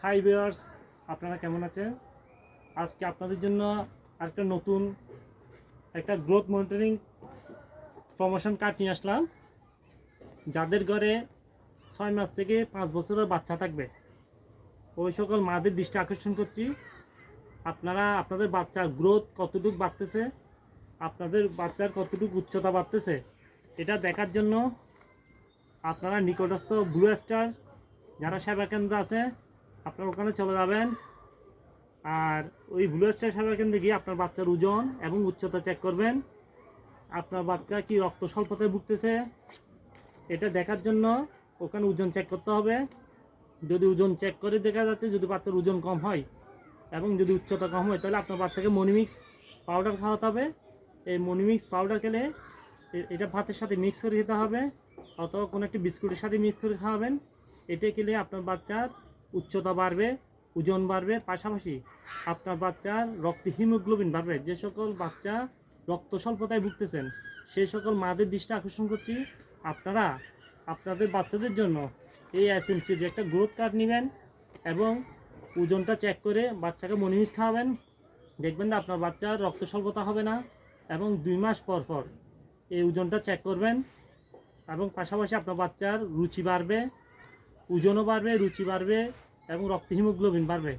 Hi viewers, আপনারা কেমন আছেন? আজকে আপনাদের জন্য একটা নতুন গ্রোথ মনিটরিং প্রমোশন কার্ড নিয়ে আসলাম। যাদের ঘরে 6 মাস থেকে 5 বছরের বাচ্চা থাকবে, ওই সকল মাদের দৃষ্টি আকর্ষণ করছি। আপনারা আপনাদের বাচ্চার গ্রোথ কতটুকু বাড়তেছে, আপনাদের বাচ্চার কতটুকু উচ্চতা বাড়তেছে, এটা দেখার জন্য আপনারা নিকটস্থ ব্লু স্টার যারা সেবা কেন্দ্র আছে, আপনারা ওখানে চলে যাবেন। আর ওই ব্লু স্টার সেবা কেন্দ্রে গিয়ে আপনার বাচ্চার ওজন এবং উচ্চতা চেক করবেন। আপনার বাচ্চা কি রক্ত স্বল্পতায় ভুগতেছে, এটা দেখার জন্য ওখানে ওজন চেক করতে হবে। যদি ওজন চেক করে দেখা যাচ্ছে যদি বাচ্চার ওজন কম হয় এবং যদি উচ্চতা কম হয়, তাহলে আপনার বাচ্চাকে মনিমিক্স পাউডার খাওয়াতে হবে। এই মনিমিক্স পাউডার খেলে এটা ভাতের সাথে মিক্স করে খেতে হবে, অথবা কোনো একটি বিস্কুটের সাথে মিক্স করে খাওয়াবেন। এটা খেলে আপনার বাচ্চার উচ্চতা বাড়বে, ওজন বাড়বে, পাশাপাশি আপনার বাচ্চার রক্তে হিমোগ্লোবিন বাড়বে। যে সকল বাচ্চা রক্ত স্বল্পতায় ভুগতেছেন, সেই সকল মাদের দৃষ্টি আকর্ষণ করছি, আপনারা আপনাদের বাচ্চাদের জন্য এই এসএমসির যে একটা গ্রোথ কার্ড নেবেন এবং ওজনটা চেক করে বাচ্চাকে মনিমিক্স খাওয়াবেন। দেখবেন না আপনার বাচ্চার রক্ত স্বল্পতা হবে না, এবং 2 মাস পর পর এই ওজনটা চেক করবেন। এবং পাশাপাশি আপনার বাচ্চার রুচি বাড়বে, ওজনও বাড়বে, রুচি বাড়বে এবং রক্তে হিমোগ্লোবিন বাড়বে।